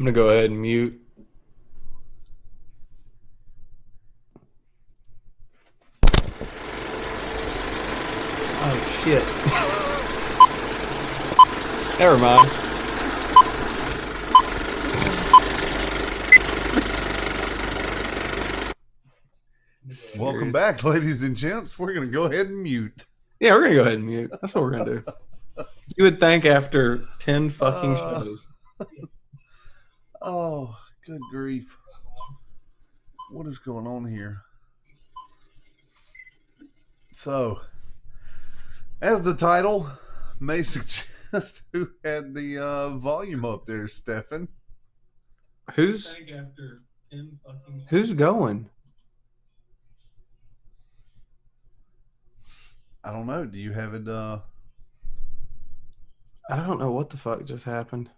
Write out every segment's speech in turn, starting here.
gonna go ahead and mute. Oh shit. Never mind. Welcome Serious. back, ladies and gents. We're going to go ahead and mute. Yeah, we're gonna go ahead and mute. That's what we're gonna do. You would think after 10 fucking Uh, shows. oh, good grief. What is going on here? So, as the title may suggest, who had the volume up there, Stefan? Who's going? I don't know. Do you have it? I don't know what the fuck just happened.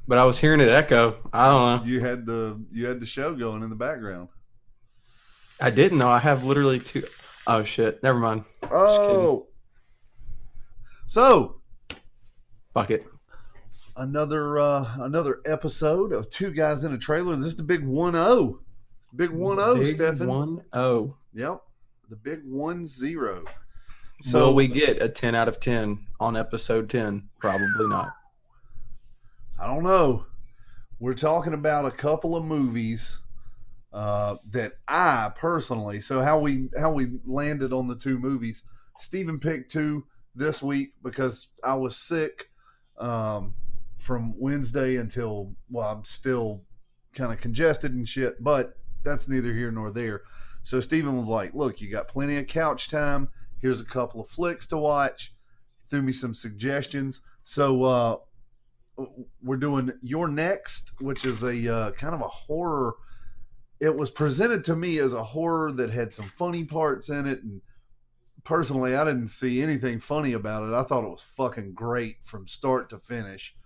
But I was hearing it echo. I don't know. You had the show going in the background. I didn't know. I have literally two. Oh shit. Never mind. Oh, so Fuck it. another episode of Two Guys in a Trailer. This is the big 1-0. Big 1-0, Big Stefan. 1-0. Yep, the big 1-0. Will we get a 10 out of 10 on episode 10? Probably not. I don't know. We're talking about a couple of movies that I personally. So how we landed on the two movies. Steven picked two this week because I was sick from Wednesday until I'm still kind of congested and shit. But that's neither here nor there. So Steven was like, "Look, you got plenty of couch time. Here's a couple of flicks to watch." He threw me some suggestions. So we're doing Your Next, which is a kind of a horror. It was presented to me as a horror that had some funny parts in it, and personally, I didn't see anything funny about it. I thought it was fucking great from start to finish.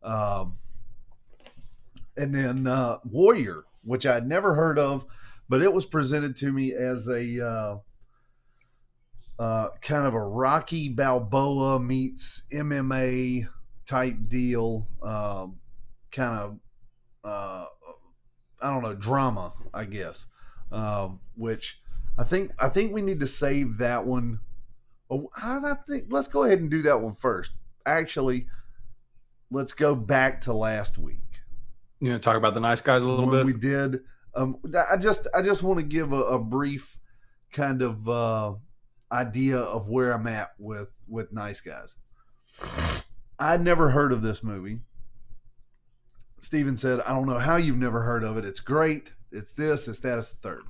And then Warrior, which I'd never heard of, but it was presented to me as a kind of a Rocky Balboa meets MMA type deal, kind of I don't know, drama, I guess. Which I think we need to save that one. Oh, I think let's go ahead and do that one first. Actually, let's go back to last week. You know, talk about the nice guys a little when bit. we did. I just want to give a brief kind of idea of where I'm at with Nice Guys. I'd never heard of this movie. Steven said, "I don't know how you've never heard of it. It's great. It's this, it's that, it's the third."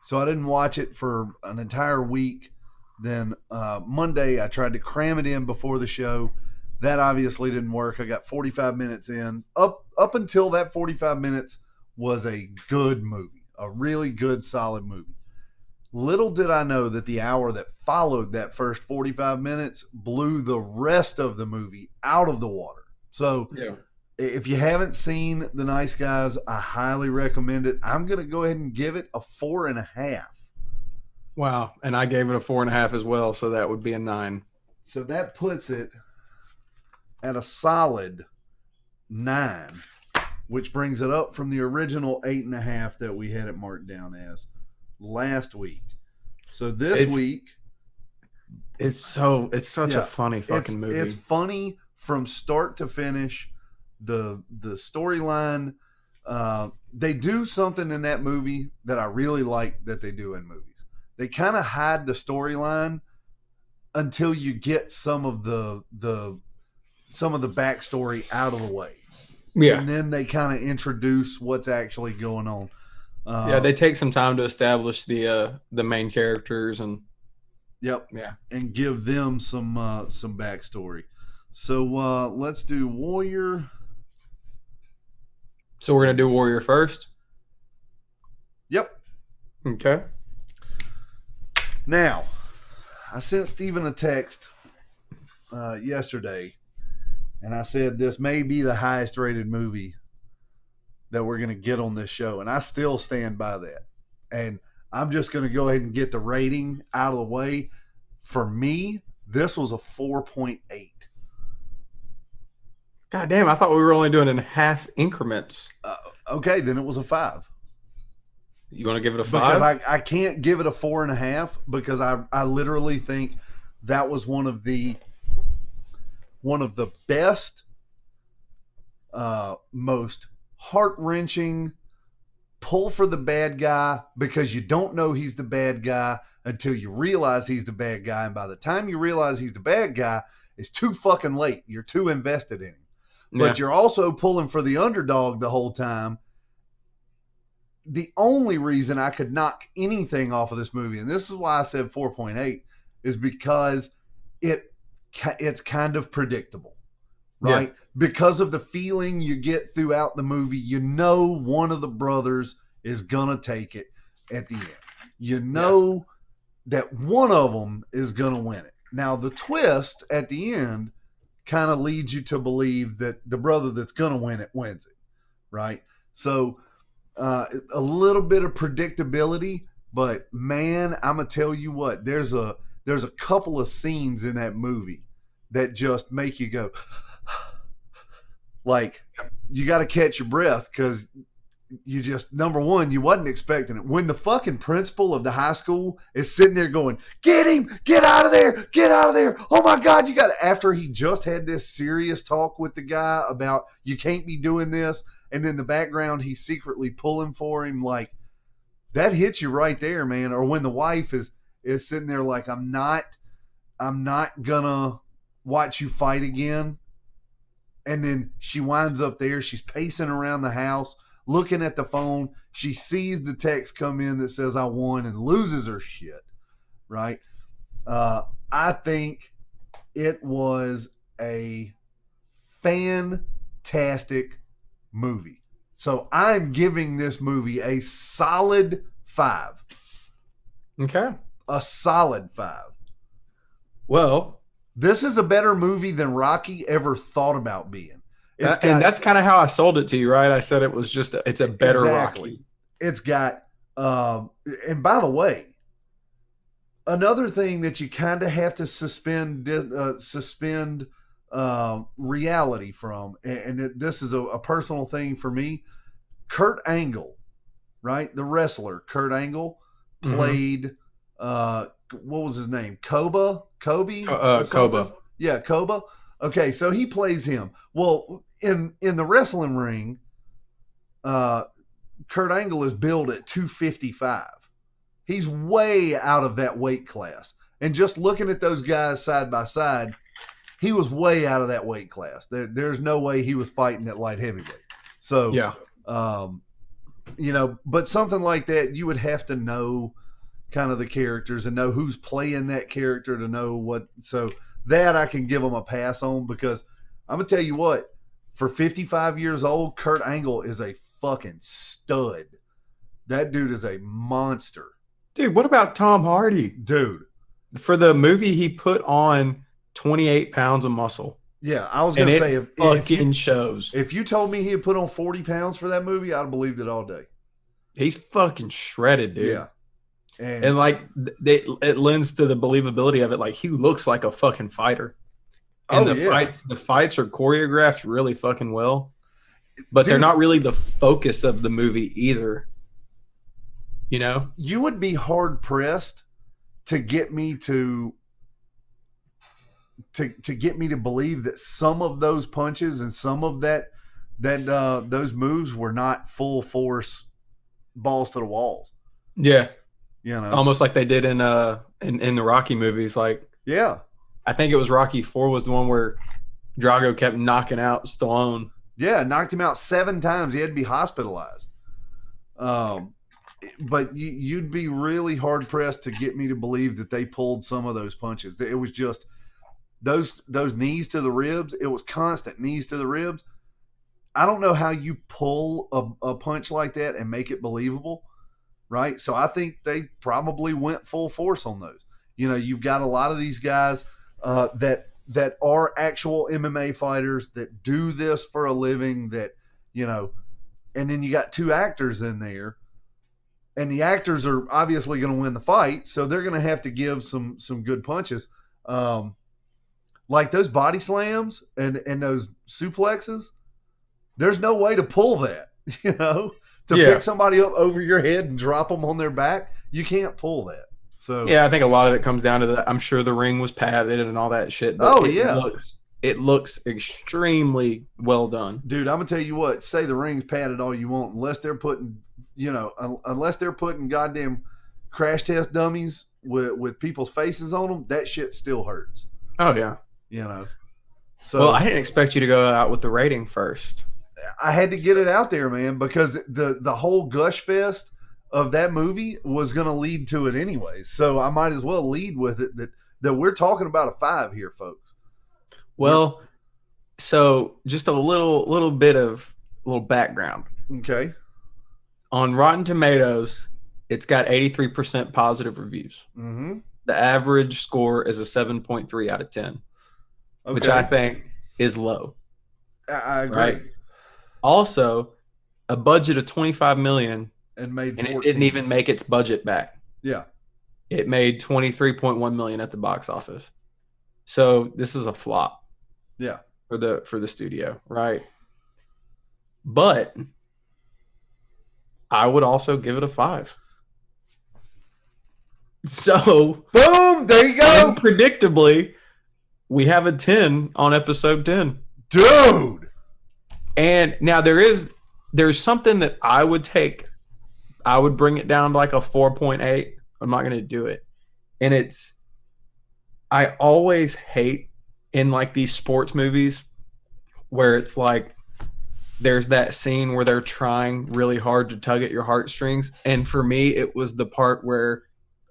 So I didn't watch it for an entire week. Then Monday, I tried to cram it in before the show. That obviously didn't work. I got 45 minutes in. Up until that 45 minutes was a good movie, a really good, solid movie. Little did I know that the hour that followed that first 45 minutes blew the rest of the movie out of the water. So if you haven't seen The Nice Guys, I highly recommend it. I'm going to go ahead and give it a 4.5. Wow. And I gave it a 4.5 as well. So that would be a 9. So that puts it at a solid 9, which brings it up from the original 8.5 that we had it marked down as last week. So this week, it's such a funny fucking movie. It's funny from start to finish. The storyline, they do something in that movie that I really like that they do in movies. They kind of hide the storyline until you get some of the backstory out of the way. Yeah. And then they kind of introduce what's actually going on. They take some time to establish the main characters and and give them some backstory. So let's do Warrior. So we're gonna do Warrior first. Yep. Okay. Now, I sent Steven a text yesterday, and I said this may be the highest rated movie that we're going to get on this show, and I still stand by that. And I'm just going to go ahead and get the rating out of the way. For me, this was a 4.8. God damn, I thought we were only doing in half increments. Okay, then it was a 5. You want to give it a Because 5? I can't give it a 4.5 because I literally think that was one of the best, most heart wrenching pull for the bad guy, because you don't know he's the bad guy until you realize he's the bad guy, and by the time you realize he's the bad guy, it's too fucking late. You're too invested in him. But Yeah. you're also pulling for the underdog the whole time. The only reason I could knock anything off of this movie, and this is why I said 4.8, is because it's kind of predictable, right? Yeah. Because of the feeling you get throughout the movie, you know one of the brothers is gonna take it at the end. You know that one of them is gonna win it. Now the twist at the end kind of leads you to believe that the brother that's gonna win it wins it, right? So a little bit of predictability, but man, I'm gonna tell you what, there's a couple of scenes in that movie that just make you go like you got to catch your breath, because you just, number one, you wasn't expecting it. When the fucking principal of the high school is sitting there going, "Get him, get out of there, get out of there. Oh my God, you got to," after he just had this serious talk with the guy about you can't be doing this, and in the background he's secretly pulling for him, like that hits you right there, man. Or when the wife is sitting there like, I'm not gonna watch you fight again. And then she winds up there, she's pacing around the house, looking at the phone. She sees the text come in that says I won and loses her shit, right? I think it was a fantastic movie. So I'm giving this movie a solid 5. Okay. A solid 5. Well, this is a better movie than Rocky ever thought about being. And that's kind of how I sold it to you, right? I said it was just it's a better Rocky. It's got and by the way, another thing that you kind of have to suspend reality from, and this is a personal thing for me. Kurt Angle, right? The wrestler Kurt Angle played what was his name? Kobe? Koba. Yeah, Koba. Okay, so he plays him. Well, in the wrestling ring, Kurt Angle is billed at 255. He's way out of that weight class. And just looking at those guys side by side, he was way out of that weight class. There's no way he was fighting at light heavyweight. So, yeah. But something like that, you would have to know kind of the characters and know who's playing that character to know what. So that I can give them a pass on, because I'm going to tell you what, for 55 years old, Kurt Angle is a fucking stud. That dude is a monster. Dude, what about Tom Hardy? Dude. For the movie, he put on 28 pounds of muscle. Yeah, I was going to say, if you told me he had put on 40 pounds for that movie, I'd have believed it all day. He's fucking shredded, dude. Yeah. And like it lends to the believability of it. Like he looks like a fucking fighter. And the fights are choreographed really fucking well. But they're not really the focus of the movie either. You know? You would be hard pressed to get me to get me to believe that some of those punches and some of those moves were not full force balls to the walls. Yeah. You know, almost like they did in the Rocky movies. Like, yeah, I think it was Rocky 4 was the one where Drago kept knocking out Stallone. Yeah, knocked him out 7 times. He had to be hospitalized. But you'd be really hard pressed to get me to believe that they pulled some of those punches. It was just those knees to the ribs. It was constant knees to the ribs. I don't know how you pull a punch like that and make it believable. Right. So I think they probably went full force on those. You know, you've got a lot of these guys that are actual MMA fighters that do this for a living, that, you know, and then you got 2 actors in there, and the actors are obviously going to win the fight. So they're going to have to give some good punches. like those body slams and those suplexes, there's no way to pull that, to pick somebody up over your head and drop them on their back. You can't pull that. So yeah, I think a lot of it comes down to that. I'm sure the ring was padded and all that shit. But it looks extremely well done, dude. I'm gonna tell you what. Say the ring's padded all you want, unless they're putting, goddamn crash test dummies with people's faces on them. That shit still hurts. Oh yeah, So well, I didn't expect you to go out with the rating first. I had to get it out there, man, because the whole gush fest of that movie was going to lead to it anyway. So I might as well lead with it that we're talking about a 5 here, folks. Well, so just a little bit of background. Okay. On Rotten Tomatoes, it's got 83% positive reviews. Mm-hmm. The average score is a 7.3 out of 10, which I think is low. I agree. Right? Also, a budget of $25 million, and it didn't even make its budget back. Yeah, it made $23.1 million at the box office. So this is a flop. Yeah, for the studio, right? But I would also give it a 5. So boom, there you go. Predictably, we have a 10 on episode 10, dude. And now there's something that I would take. I would bring it down to like a 4.8. I'm not going to do it. And I always hate in like these sports movies where it's like there's that scene where they're trying really hard to tug at your heartstrings. And for me, it was the part where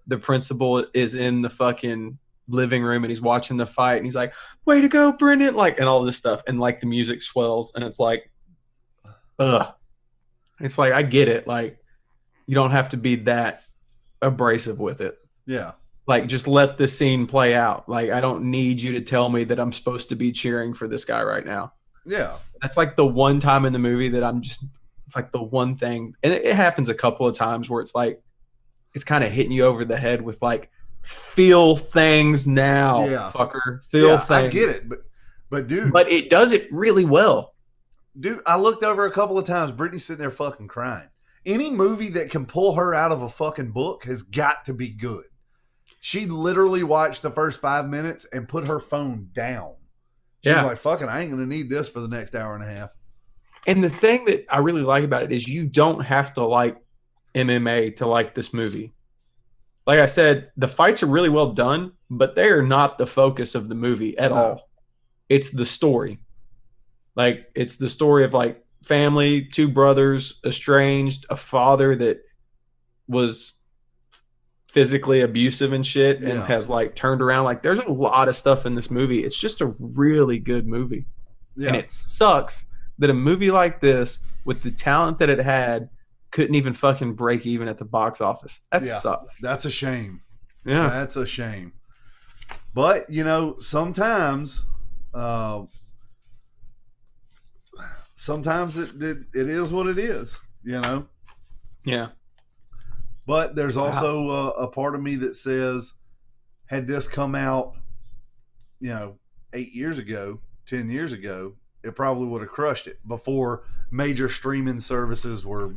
the principal is in the fucking living room and he's watching the fight and he's like, way to go, Brendan, like, and all this stuff. And like the music swells and it's like, ugh. It's like, I get it. Like, you don't have to be that abrasive with it. Yeah. Like, just let the scene play out. Like, I don't need you to tell me that I'm supposed to be cheering for this guy right now. Yeah. That's like the one time in the movie that it's like the one thing. And it happens a couple of times where it's like, it's kind of hitting you over the head with like, feel things now, fucker. Feel things. I get it. But dude. But it does it really well. Dude, I looked over a couple of times. Brittany's sitting there fucking crying. Any movie that can pull her out of a fucking book has got to be good. She literally watched the first 5 minutes and put her phone down. She was like, fucking, I ain't going to need this for the next hour and a half. And the thing that I really like about it is you don't have to like MMA to like this movie. Like I said, the fights are really well done, but they are not the focus of the movie at all. It's the story. Like, it's the story of like family, 2 brothers, estranged, a father that was physically abusive and shit and has like turned around. Like, there's a lot of stuff in this movie. It's just a really good movie. Yeah. And it sucks that a movie like this, with the talent that it had, couldn't even fucking break even at the box office. That sucks. That's a shame. Yeah. That's a shame. But, sometimes it is what it is, Yeah. But there's also a part of me that says, had this come out, 8 years ago, 10 years ago, it probably would have crushed it before major streaming services were,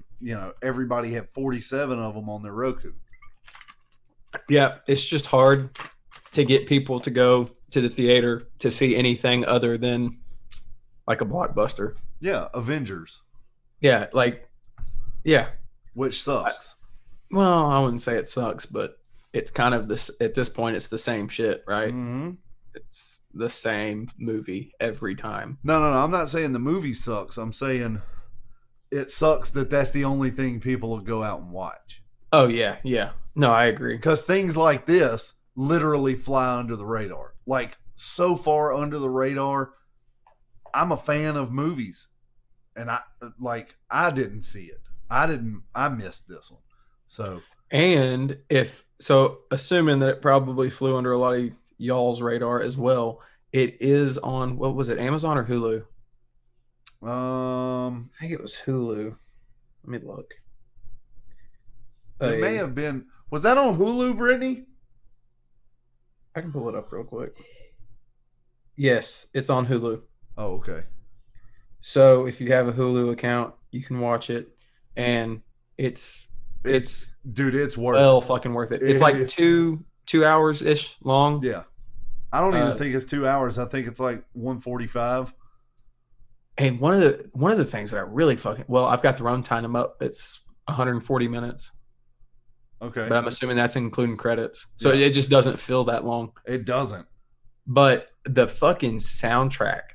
everybody had 47 of them on their Roku. Yeah, it's just hard to get people to go to the theater to see anything other than like a blockbuster. Yeah, Avengers. Yeah, which sucks. Well, I wouldn't say it sucks, but it's kind of this at this point. It's the same shit, right? Mm-hmm. It's the same movie every time. No. I'm not saying the movie sucks. I'm saying it sucks that that's the only thing people will go out and watch. Oh yeah. No, I agree. Because things like this literally fly under the radar. Like, so far under the radar. I'm a fan of movies, and I didn't see it. I missed this one. So, and assuming that it probably flew under a lot of y'all's radar as well, it is on, what was it, Amazon or Hulu? I think it was Hulu. Let me look. It may have been. Was that on Hulu, Brittany? I can pull it up real quick. Yes, it's on Hulu. Oh, okay. So if you have a Hulu account, you can watch it, and it's It's it's dude, it's worth well it. fucking worth it. It's It like is. two hours ish long. Yeah. I don't even Uh, think it's 2 hours. I think it's like 145. and one of the things that I really fucking well, I've got the runtime up. It's 140 minutes, Okay. but I'm assuming that's including credits, so Yeah. it just doesn't feel that long. It doesn't. But the fucking soundtrack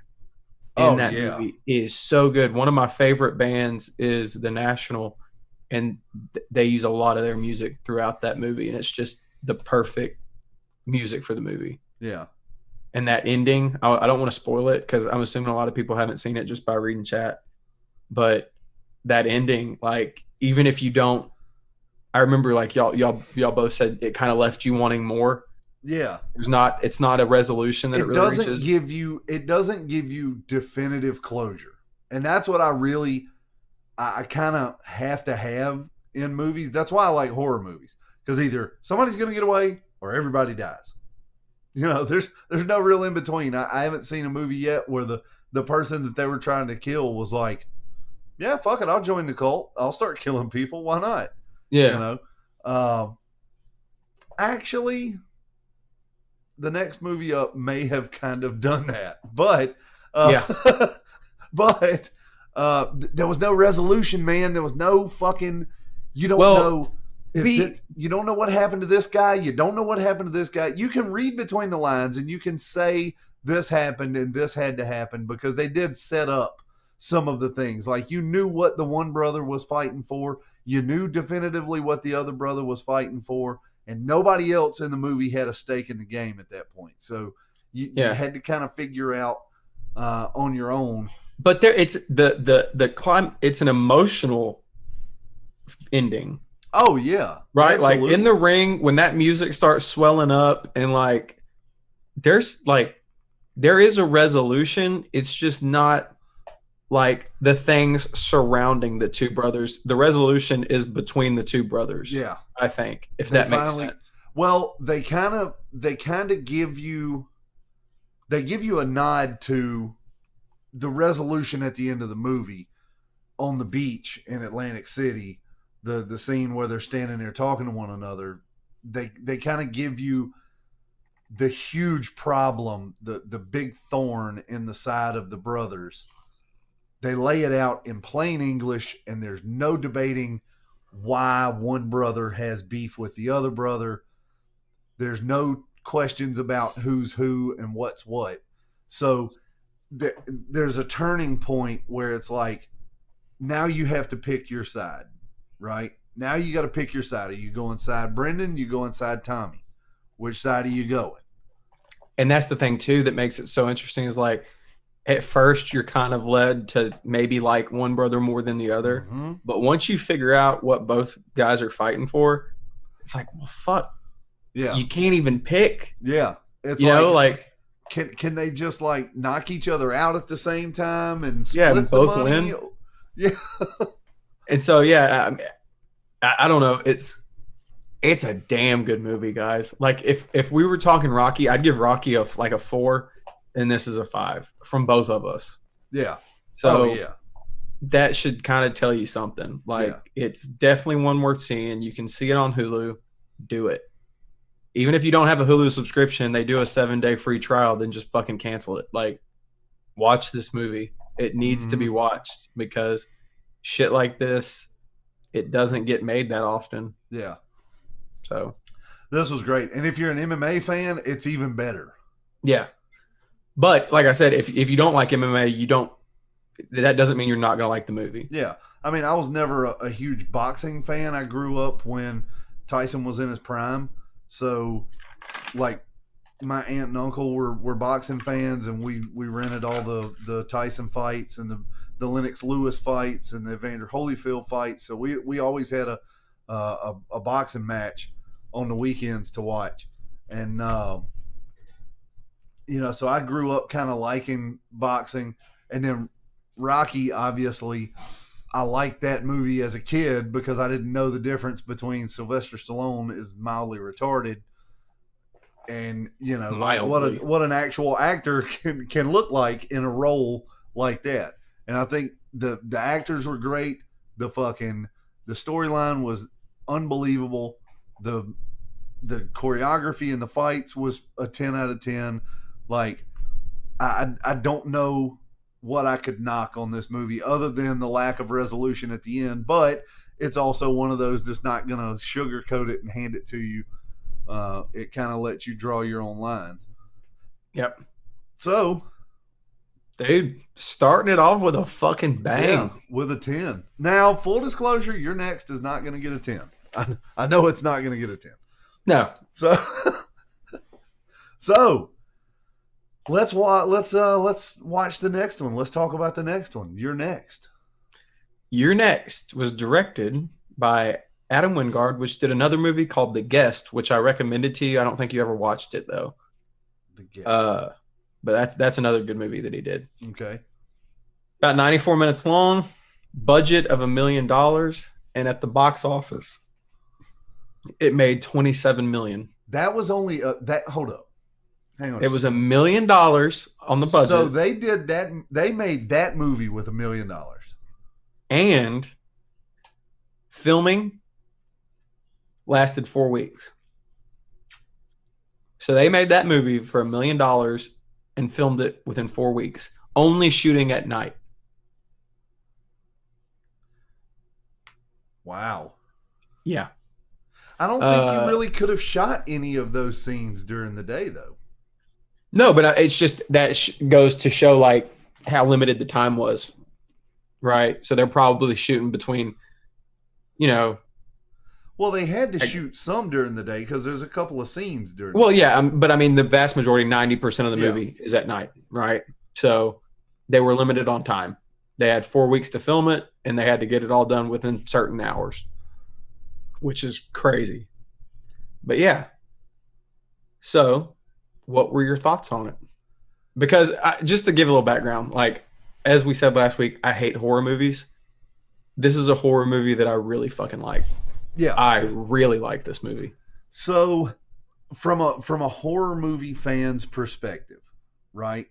in Oh that yeah. movie is so good. One of my favorite bands is The National, and they use a lot of their music throughout that movie, and it's just the perfect music for the movie. Yeah. And that ending, I don't want to spoil it because I'm assuming a lot of people haven't seen it just by reading chat. But that ending, like even if you don't, I remember like y'all both said it kind of left you wanting more. Yeah. It's not a resolution that it really doesn't reaches. give you definitive closure. And that's what I kind of have to have in movies. That's why I like horror movies. Because either somebody's gonna get away or everybody dies. You know, there's no real in between. I haven't seen a movie yet where the person that they were trying to kill was like, yeah, fuck it, I'll join the cult. I'll start killing people. Why not? You Yeah. know. Actually, the next movie up may have kind of done that, but Yeah. but there was no resolution, man. There was no fucking. You don't Well, know you don't know what happened to this guy. You don't know what happened to this guy. You can read between the lines and you can say this happened and this had to happen because they did set up some of the things. Like you knew what the one brother was fighting for. You knew definitively what the other brother was fighting for, and nobody else in the movie had a stake in the game at that point. So you had to kind of figure out on your own. But there, it's the climb. It's an emotional ending. Oh yeah, Right? absolutely. Like in the ring, when that music starts swelling up and like there is a resolution. It's just not like the things surrounding the two brothers. The resolution is between the two brothers. Yeah. I think, if that makes sense. Well, they kind of give you a nod to the resolution at the end of the movie on the beach in Atlantic City. The scene where they're standing there talking to one another, they kind of give you the huge problem, the big thorn in the side of the brothers. They lay it out in plain English, and there's no debating why one brother has beef with the other brother. There's no questions about who's who and what's what. So there's a turning point where it's like, now you have to pick your side. Right? Now you got to pick your side. Are you going side Brendan? You going side Tommy? Which side are you going? And that's the thing too that makes it so interesting is like at first you're kind of led to maybe like one brother more than the other. Mm-hmm. But once you figure out what both guys are fighting for, it's like, well, fuck. Yeah. You can't even pick. Yeah. It's like can they just like knock each other out at the same time and split and both the money? win? Yeah. And so, I don't know. It's a damn good movie, guys. Like if we were talking Rocky, I'd give Rocky a 4, and this is a 5 from both of us. Yeah. So that should kind of tell you something. Like it's definitely one worth seeing. You can see it on Hulu. Do it. Even if you don't have a Hulu subscription, they do a 7-day free trial. Then just fucking cancel it. Like watch this movie. It needs to be watched because shit like this, it doesn't get made that often. Yeah. So this was great. And if you're an MMA fan, it's even better. Yeah. But like I said, if you don't like MMA, that doesn't mean you're not going to like the movie. Yeah. I mean, I was never a huge boxing fan. I grew up when Tyson was in his prime. So like my aunt and uncle were boxing fans, and we rented all the Tyson fights and the Lennox Lewis fights and the Evander Holyfield fights. So we always had a boxing match on the weekends to watch. And, so I grew up kind of liking boxing. And then Rocky, obviously, I liked that movie as a kid because I didn't know the difference between Sylvester Stallone is mildly retarded and you know, like Mildly. what an actual actor can look like in a role like that. And I think the actors were great. The storyline was unbelievable. The choreography and the fights was a 10 out of 10. Like I don't know what I could knock on this movie other than the lack of resolution at the end, but it's also one of those that's not going to sugarcoat it and hand it to you. It kind of lets you draw your own lines. Yep. So, dude, starting it off with a fucking bang. Yeah, with a 10. Now, full disclosure, your next is not going to get a 10. I know it's not going to get a 10. No. So let's watch the next one. Let's talk about the next one. Your next was directed by Adam Wingard, which did another movie called The Guest, which I recommended to you. I don't think you ever watched it though. The Guest. But that's another good movie that he did. Okay. About 94 minutes long, budget of $1 million, and at the box office, it made $27 million. That was only that. Hold up, hang on. It was $1 million on the budget. So they did that. They made that movie with $1 million, and filming lasted 4 weeks. So they made that movie for $1 million and filmed it within 4 weeks, only shooting at night. Wow. Yeah. I don't think you really could have shot any of those scenes during the day, though. No, but it's just that goes to show like how limited the time was, right? So they're probably shooting between, you know. Well, they had to shoot some during the day because there's a couple of scenes during. Well, yeah, but I mean, the vast majority, 90% of the movie is at night, right? So they were limited on time. They had 4 weeks to film it, and they had to get it all done within certain hours, which is crazy. But yeah. So what were your thoughts on it? Because just to give a little background, like as we said last week, I hate horror movies. This is a horror movie that I really fucking like. Yeah. I really like this movie. So from a horror movie fan's perspective, right?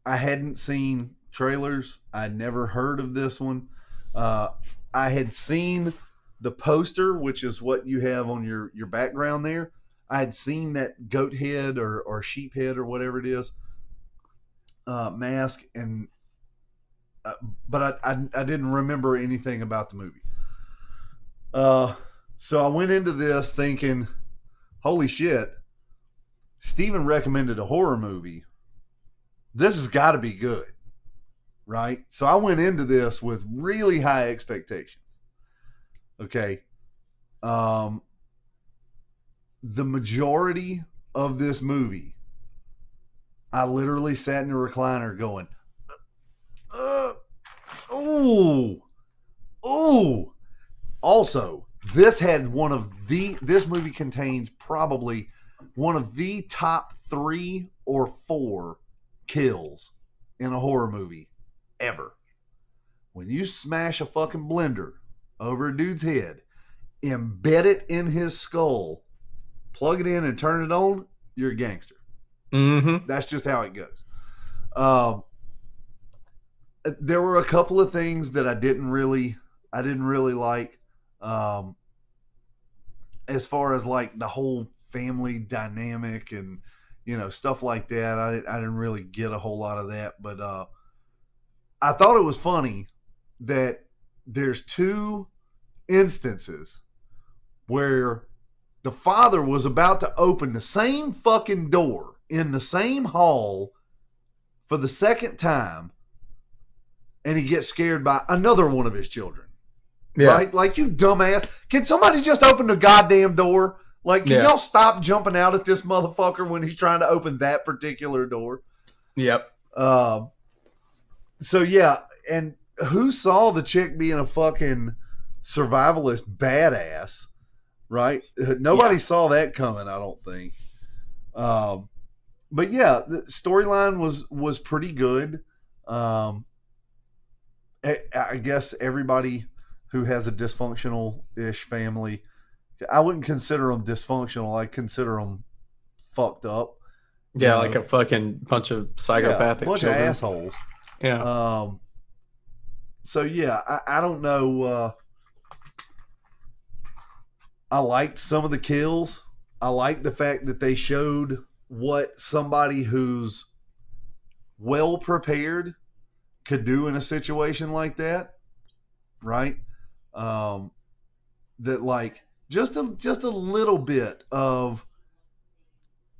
I hadn't seen trailers. I'd never heard of this one. I had seen the poster, which is what you have on your background there. I had seen that goat head or sheep head or whatever it is mask, and but I didn't remember anything about the movie. So I went into this thinking, holy shit, Steven recommended a horror movie. This has got to be good, right? So I went into this with really high expectations. Okay. The majority of this movie, I literally sat in the recliner going, oh. Also, this movie contains probably one of the top 3 or 4 kills in a horror movie ever. When you smash a fucking blender over a dude's head, embed it in his skull, plug it in and turn it on, you're a gangster. Mm-hmm. That's just how it goes. There were a couple of things that I didn't really like. As far as like the whole family dynamic and, you know, stuff like that, I didn't really get a whole lot of that. But I thought it was funny that there's 2 instances where the father was about to open the same fucking door in the same hall for the second time, and he gets scared by another one of his children. Yeah. Right? Like, you dumbass. Can somebody just open the goddamn door? Like, can y'all stop jumping out at this motherfucker when he's trying to open that particular door? Yep. So, yeah. And who saw the chick being a fucking survivalist badass, right? Nobody saw that coming, I don't think. But, yeah, the storyline was pretty good. I guess everybody who has a dysfunctional-ish family, I wouldn't consider them dysfunctional. I consider them fucked up. Yeah, like a fucking bunch of psychopathic bunch children. of assholes. Yeah. So yeah, I don't know. I liked some of the kills. I liked the fact that they showed what somebody who's well prepared could do in a situation like that, right? That like just a little bit of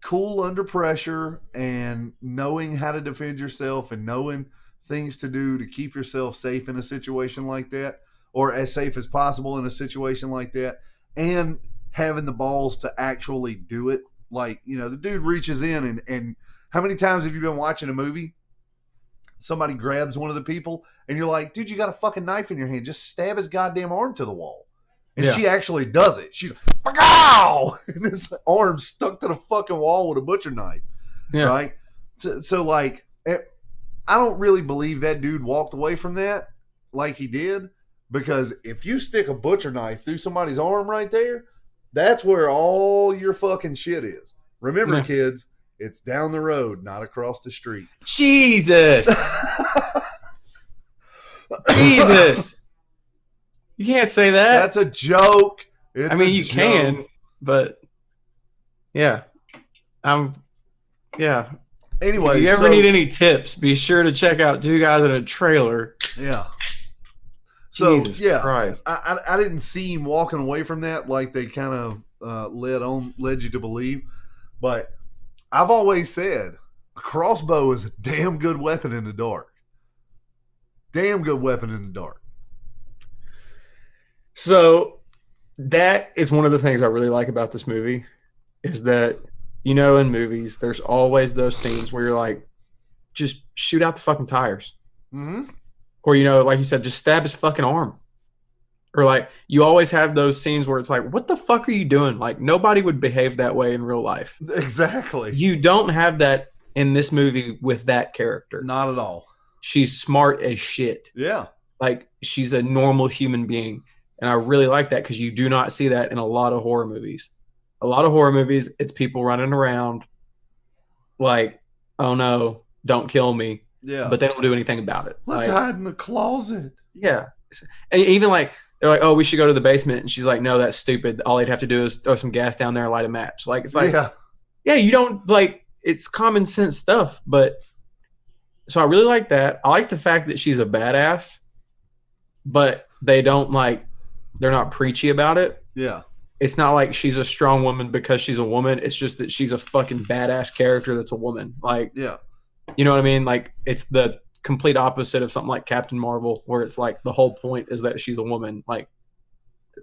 cool under pressure and knowing how to defend yourself and knowing things to do to keep yourself safe in a situation like that, or as safe as possible in a situation like that, and having the balls to actually do it. Like, you know, the dude reaches in and how many times have you been watching a movie? Somebody grabs one of the people and you're like, dude, you got a fucking knife in your hand. Just stab his goddamn arm to the wall. And she actually does it. She's like, ow! And his arm stuck to the fucking wall with a butcher knife. Yeah. Right? So like, I don't really believe that dude walked away from that like he did. Because if you stick a butcher knife through somebody's arm right there, that's where all your fucking shit is. Remember, kids, it's down the road, not across the street. Jesus. Jesus. You can't say that. That's a joke. I mean, you can, but yeah. Yeah. Anyway, if you ever need any tips, be sure to check out Two Guys in a Trailer. Yeah. So, Jesus Christ. I didn't see him walking away from that like they kind of led you to believe. But I've always said a crossbow is a damn good weapon in the dark. Damn good weapon in the dark. So that is one of the things I really like about this movie is that, you know, in movies, there's always those scenes where you're like, just shoot out the fucking tires. Mm-hmm. Or, you know, like you said, just stab his fucking arm. Or like, you always have those scenes where it's like, what the fuck are you doing? Like, nobody would behave that way in real life. Exactly. You don't have that in this movie with that character. Not at all. She's smart as shit. Yeah. Like, she's a normal human being. And I really like that because you do not see that in a lot of horror movies. A lot of horror movies, it's people running around like, oh no, don't kill me. Yeah. But they don't do anything about it. Let's hide in the closet. Yeah. And even like, they're like, oh, we should go to the basement. And she's like, no, that's stupid. All they'd have to do is throw some gas down there and light a match. Like, it's like, yeah, you don't like, it's common sense stuff. But so I really like that. I like the fact that she's a badass, but they don't like, they're not preachy about it. Yeah. It's not like she's a strong woman because she's a woman. It's just that she's a fucking badass character that's a woman. Like, yeah. You know what I mean? Like, it's the complete opposite of something like Captain Marvel, where it's like the whole point is that she's a woman. Like,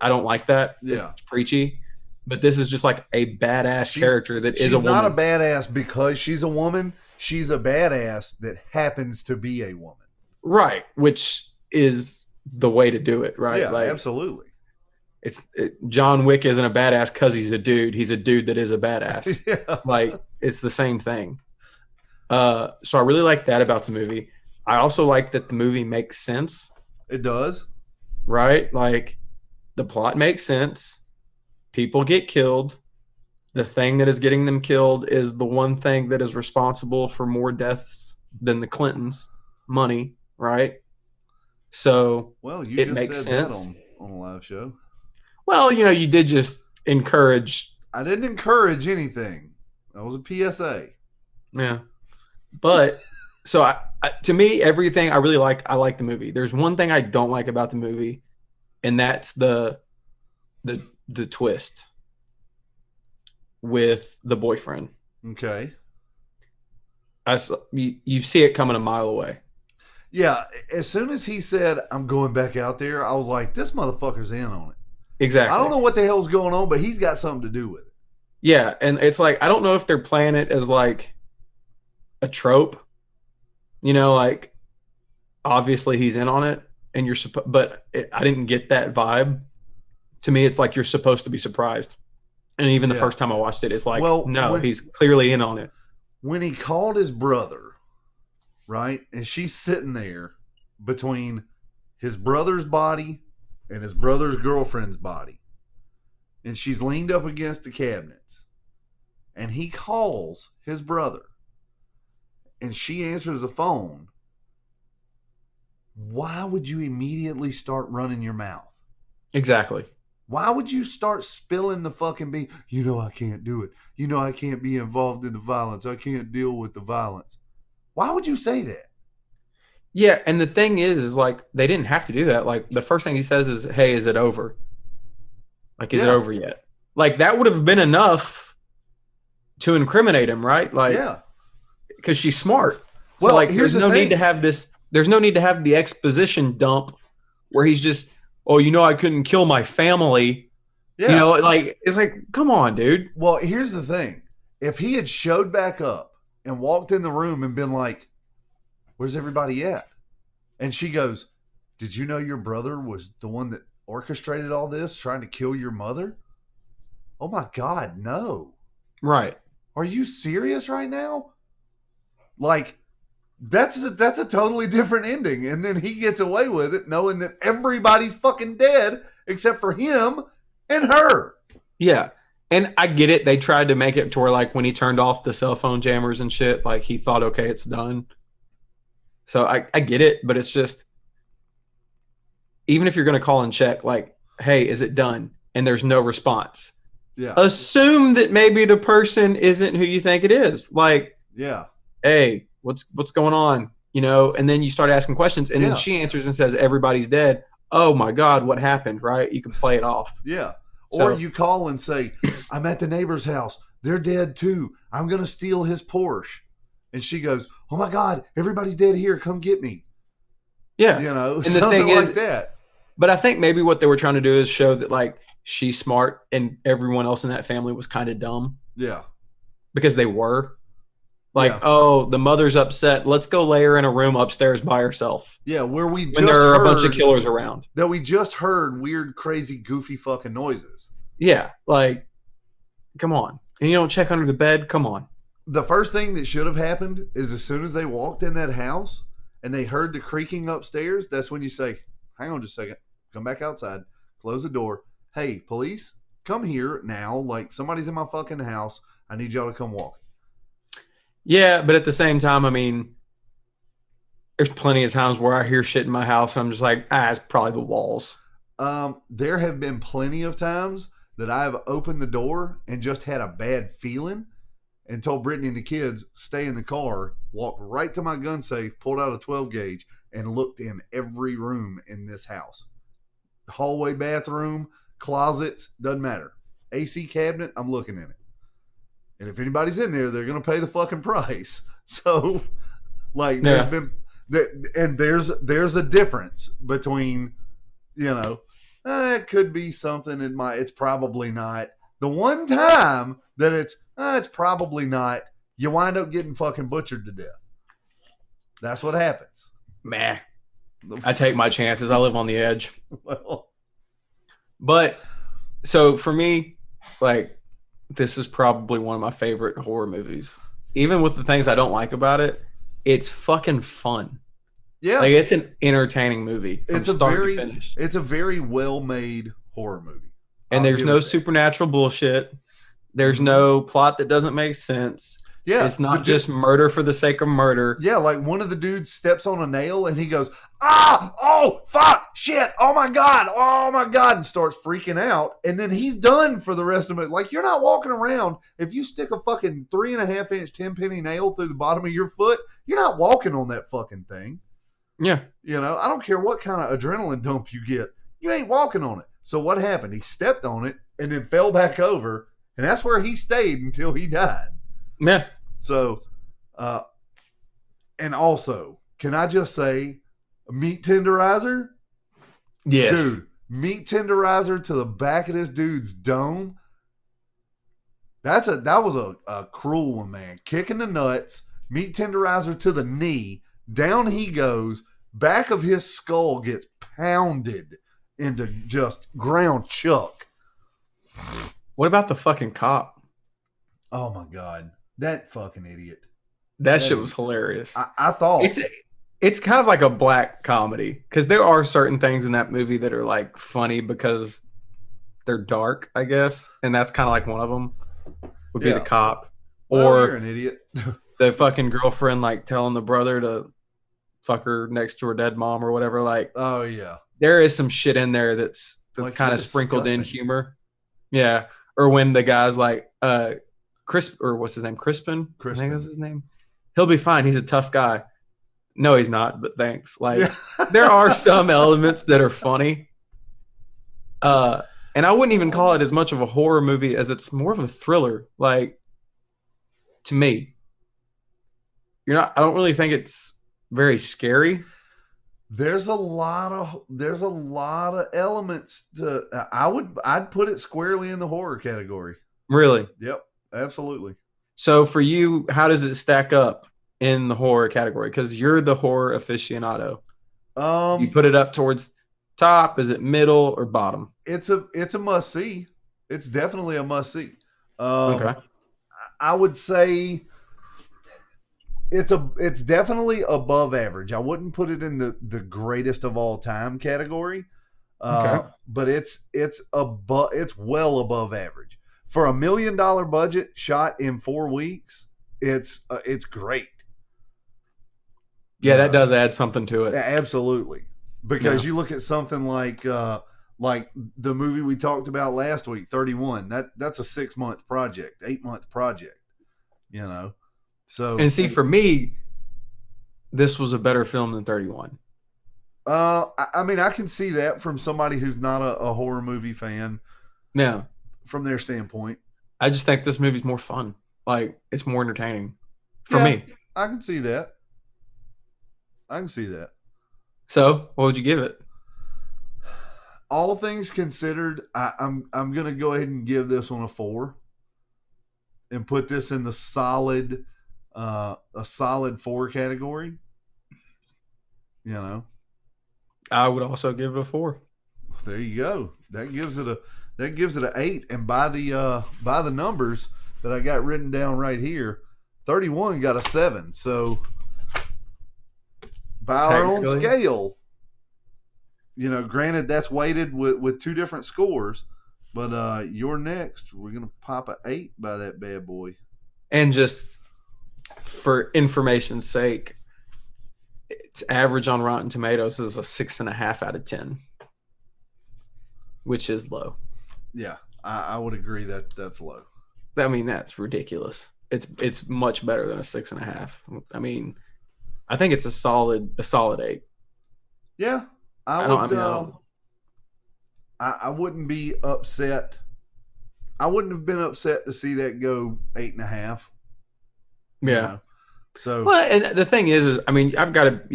I don't like that. Yeah. It's preachy. But this is just like a badass character that is a woman. She's not a badass because she's a woman. She's a badass that happens to be a woman. Right. Which is the way to do it, right? Yeah, like, absolutely. John Wick isn't a badass because he's a dude. He's a dude that is a badass. Yeah. Like, it's the same thing. So I really like that about the movie. I also like that the movie makes sense. It does. Right? Like, the plot makes sense. People get killed. The thing that is getting them killed is the one thing that is responsible for more deaths than the Clintons. Money, right? So, well, you it just makes said sense. That on a live show. Well, you know, you did just encourage. I didn't encourage anything. That was a PSA. Yeah. But so I to me, everything I really like, I like the movie. There's one thing I don't like about the movie, and that's the twist with the boyfriend. Okay. You see it coming a mile away. Yeah. As soon as he said, I'm going back out there, I was like, this motherfucker's in on it. Exactly. I don't know what the hell's going on, but he's got something to do with it. Yeah. And it's like, I don't know if they're playing it as like a trope, you know, like obviously he's in on it and you're but I didn't get that vibe. To me, it's like you're supposed to be surprised. And even the first time I watched it, it's like, no, he's clearly in on it. When he called his brother, right? And she's sitting there between his brother's body and his brother's girlfriend's body. And she's leaned up against the cabinets. and he calls his brother and she answers the phone, why would you immediately start running your mouth? Exactly. Why would you start spilling the fucking beans? You know I can't do it. You know I can't be involved in the violence. I can't deal with the violence. Why would you say that? Yeah, and the thing is like they didn't have to do that. Like the first thing he says is, "Hey, is it over? Like, is it over yet?" Like that would have been enough to incriminate him, right? Like, because she's smart. So well, like, there's no need to have this. There's no need to have the exposition dump where he's just, "Oh, you know, I couldn't kill my family." Yeah. You know, like it's like, come on, dude. Well, here's the thing: if he had showed back up and walked in the room and been like, "Where's everybody at?" And she goes, "Did you know your brother was the one that orchestrated all this, trying to kill your mother?" Oh my God, no. Right. Are you serious right now? Like, that's a totally different ending. And then he gets away with it knowing that everybody's fucking dead except for him and her. Yeah. And I get it. They tried to make it to where, like, when he turned off the cell phone jammers and shit, like, he thought, okay, it's done. So I get it, but it's just, even if you're going to call and check, like, hey, is it done? And there's no response. Yeah. Assume that maybe the person isn't who you think it is. Like, yeah. Hey, what's going on? You know, and then you start asking questions, and then she answers and says, everybody's dead. Oh my God, what happened? Right? You can play it off. Yeah. Or you call and say, I'm at the neighbor's house. They're dead too. I'm going to steal his Porsche. And she goes, oh my God, everybody's dead here. Come get me. Yeah. You know, and the thing like is that. But I think maybe what they were trying to do is show that, like, she's smart and everyone else in that family was kind of dumb. Yeah. Because they were. Like, oh, the mother's upset. Let's go lay her in a room upstairs by herself. Yeah, when there are a bunch of killers around. That we just heard weird, crazy, goofy fucking noises. Yeah, like, come on. And you don't check under the bed? Come on. The first thing that should have happened is as soon as they walked in that house and they heard the creaking upstairs, that's when you say, hang on just a second. Come back outside. Close the door. Hey, police, come here now. Like, somebody's in my fucking house. I need y'all to come walk. Yeah, but at the same time, I mean, there's plenty of times where I hear shit in my house and I'm just like, it's probably the walls. There have been plenty of times that I've opened the door and just had a bad feeling and told Brittany and the kids, stay in the car, walked right to my gun safe, pulled out a 12 gauge, and looked in every room in this house. Hallway, bathroom, closets, doesn't matter. AC cabinet, I'm looking in it. And if anybody's in there, they're going to pay the fucking price. So, like, there's been, and there's a difference between, you know, it could be something. It's probably not. The one time that it's probably not, you wind up getting fucking butchered to death. That's what happens. Meh. I take my chances. I live on the edge. Well, but so for me, like, this is probably one of my favorite horror movies. Even with the things I don't like about it, it's fucking fun. Yeah. Like, it's an entertaining movie from start to finish. It's a very well-made horror movie. And there's no supernatural bullshit. There's no plot that doesn't make sense. Yeah. It's not just murder for the sake of murder. Yeah, like one of the dudes steps on a nail and he goes, oh, fuck, shit, oh my God, and starts freaking out. And then he's done for the rest of it. Like, you're not walking around. If you stick a fucking 3.5 inch 10-penny nail through the bottom of your foot, you're not walking on that fucking thing. Yeah. You know, I don't care what kind of adrenaline dump you get. You ain't walking on it. So what happened? He stepped on it and then fell back over. And that's where he stayed until he died. Yeah. So, and also, can I just say, meat tenderizer? Yes. Dude, meat tenderizer to the back of this dude's dome. That was a cruel one, man. Kicking the nuts, meat tenderizer to the knee, down he goes, back of his skull gets pounded into just ground chuck. What about the fucking cop? Oh my God. That fucking idiot. That shit was hilarious. I thought it's kind of like a black comedy because there are certain things in that movie that are like funny because they're dark, I guess, and that's kind of like one of them would be the cop. Well, you're or an idiot. the fucking girlfriend like telling the brother to fuck her next to her dead mom or whatever. Like, Oh yeah, there is some shit in there that's like kind how of sprinkled in disgusting. humor. Yeah. Or when the guy's like, Chris, or what's his name? Crispin? I think that's Crispin. his name. He'll be fine. He's a tough guy. No, he's not, but thanks. Yeah. Like, there are some elements that are funny. Uh, and I wouldn't even call it as much of a horror movie as it's more of a thriller. Like, to me, I don't really think it's very scary. There's a lot of elements to. I'd put it squarely in the horror category. Really. Yep, absolutely. So for you, how does it stack up in the horror category? Because you're the horror aficionado. You Um, put it up towards top? Is it middle or bottom? it's a must see. It's definitely a must see. Okay. I would say it's definitely above average. I wouldn't put it in the greatest of all time category. Okay. But it's well above average for $1 million budget shot in 4 weeks. It's great. Yeah, that does add something to it. Absolutely, because Yeah. you look at something like the movie we talked about last week, 31. That's a 6-month project, 8-month project. You know, so And see, for me, this was a better film than 31. I mean, I can see that from somebody who's not a horror movie fan. Now, From their standpoint, I just think this movie's more fun. Like, it's more entertaining for Yeah. me. I can see that. I can see that. So, what would you give it? All things considered, I'm gonna go ahead and give this one a 4, and put this in the solid a solid 4 category. You know, I would also give it a 4. there you go. That gives it an 8. And by the numbers that I got written down right here, 31 got a 7. So by our own Technically. scale, granted that's weighted with 2 different scores, but you're next. We're gonna pop a 8 by that bad boy. And just for information's sake, its average on Rotten Tomatoes is a 6.5 out of 10, which is low. Yeah, I would agree that that's low. I mean, that's ridiculous. It's much better than a 6.5. I mean, I think it's a solid 8. Yeah, I I wouldn't be upset. I wouldn't have been upset to see that go 8.5. Yeah. So Well, and the thing is I mean, you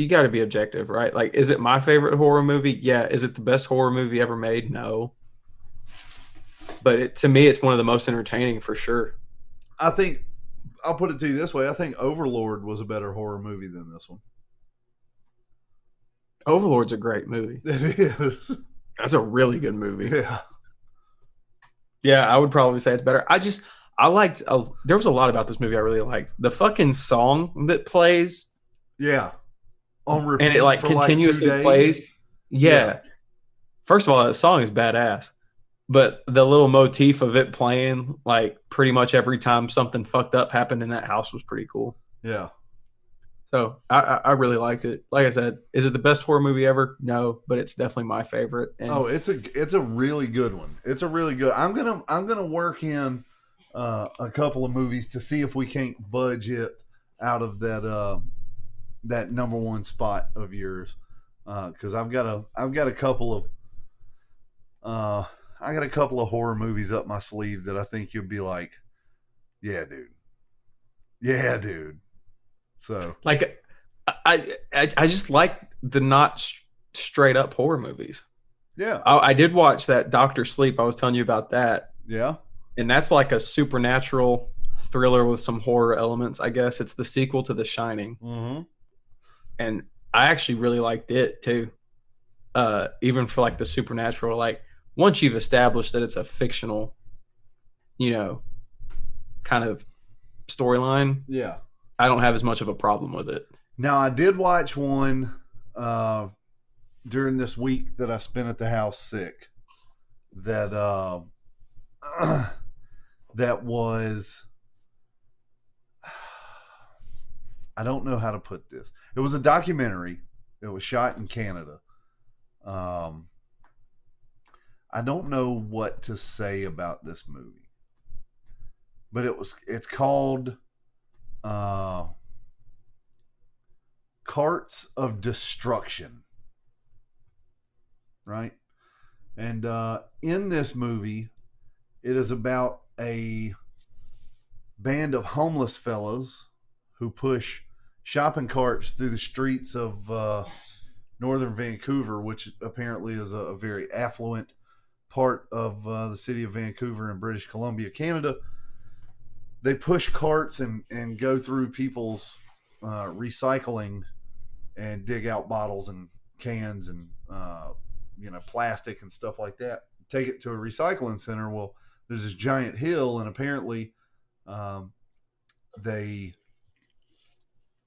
got to be objective, right? Like, is it my favorite horror movie? Yeah. Is it the best horror movie ever made? No. But to me, it's one of the most entertaining for sure. I think I'll put it to you this way: I think Overlord was a better horror movie than this one. Overlord's a great movie. It is. That's a really good movie. Yeah. Yeah, I would probably say it's better. I liked. There was a lot about this movie I really liked. The fucking song that plays, Yeah. On repeat and it like for continuously 2 days. plays. Yeah. Yeah. First of all, that song is badass. But the little motif of it playing like pretty much every time something fucked up happened in that house was pretty cool. Yeah. So I really liked it. Like I said, is it the best horror movie ever? No, but it's definitely my favorite. And It's a really good one. It's a really good. I'm gonna work in a couple of movies to see if we can't budge it out of that number one spot of yours, because I've got a couple of horror movies up my sleeve that I think you'll be like, yeah, dude. So like I just like the not straight up horror movies. yeah, I did watch that Doctor Sleep. I was telling you about that, yeah, and that's like a supernatural thriller with some horror elements. I guess it's the sequel to The Shining, mm-hmm. and I actually really liked it too. Even for like the supernatural, like once you've established that it's a fictional, kind of storyline, yeah. I don't have as much of a problem with it. Now I did watch one during this week that I spent at the house sick. That that was I don't know how to put this. It was a documentary. It was shot in Canada. I don't know what to say about this movie, but it's called Carts of Destruction, right? And in this movie, it is about a band of homeless fellows who push shopping carts through the streets of northern Vancouver, which apparently is a very affluent part of the city of Vancouver in British Columbia, Canada. They push carts and go through people's recycling and dig out bottles and cans and plastic and stuff like that. Take it to a recycling center. Well, there's this giant hill, and apparently they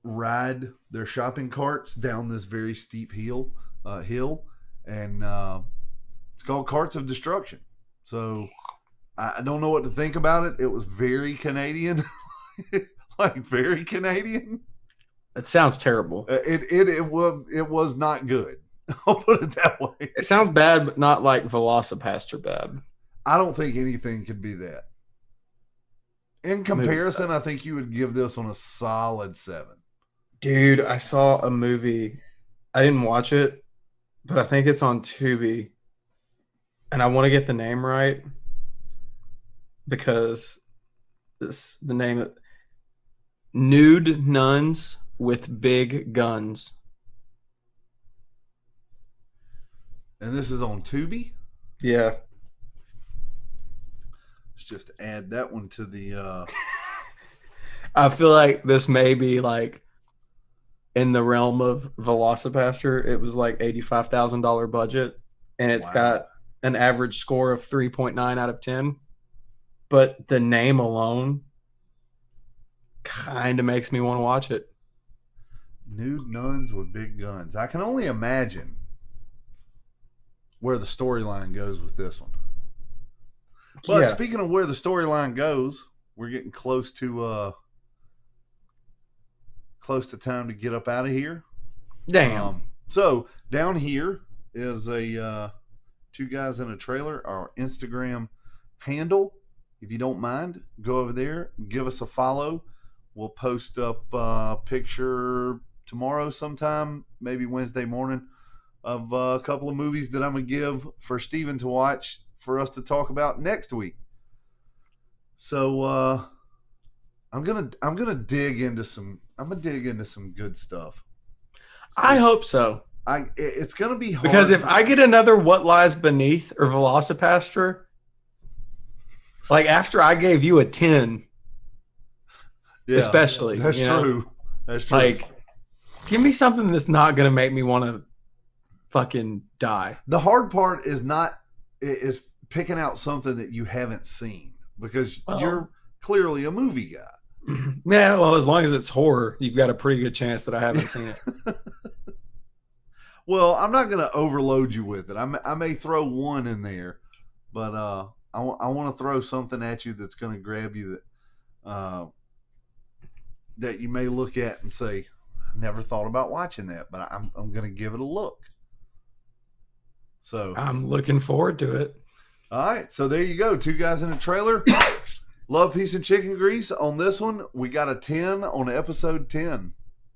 ride their shopping carts down this very steep hill, and it's called Carts of Destruction. So I don't know what to think about it. It was very Canadian, like very Canadian. It sounds terrible. It was not good. I'll put it that way. It sounds bad, but not like Velocipaster bad. I don't think anything could be that. In comparison, I think you would give this one a solid 7. Dude, I saw a movie. I didn't watch it, but I think it's on Tubi. And I want to get the name right because the name Nude Nuns with Big Guns. And this is on Tubi? Yeah. Let's just add that one to the I feel like this may be like in the realm of Velocipaster. It was like $85,000 budget, and it's got an average score of 3.9 out of 10. But the name alone kind of makes me want to watch it. Nude Nuns with Big Guns. I can only imagine where the storyline goes with this one. But speaking of where the storyline goes, we're getting close to time to get up out of here. Damn. So down here is a Two Guys in a Trailer, our Instagram handle. If you don't mind, go over there, give us a follow. We'll post up a picture tomorrow sometime, maybe Wednesday morning, of a couple of movies that I'm gonna give for Steven to watch for us to talk about next week. So I'm gonna dig into some good stuff. So I hope so. It's gonna be hard because if I get another What Lies Beneath or Velocipaster, like after I gave you a 10, especially that's true. That's true. Like, give me something that's not gonna make me want to fucking die. The hard part is picking out something that you haven't seen, because you're clearly a movie guy. Yeah, well, as long as it's horror, you've got a pretty good chance that I haven't seen it. Well, I'm not going to overload you with it. I may throw one in there, but I want to throw something at you that's going to grab you that you may look at and say, I never thought about watching that, but I'm going to give it a look. So I'm looking forward to it. All right, so there you go. Two Guys in a Trailer. Love, Peace, and Chicken Grease. On this one, we got a 10 on episode 10.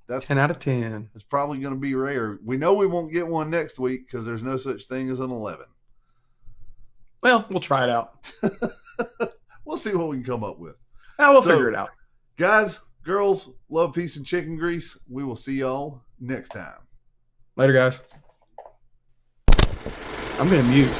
That's 10 out of 10. It's probably going to be rare. We know we won't get one next week because there's no such thing as an 11. Well, we'll try it out. We'll see what we can come up with. We'll figure it out. Guys, girls, love, peace, and chicken grease. We will see y'all next time. Later, guys. I'm going to mute.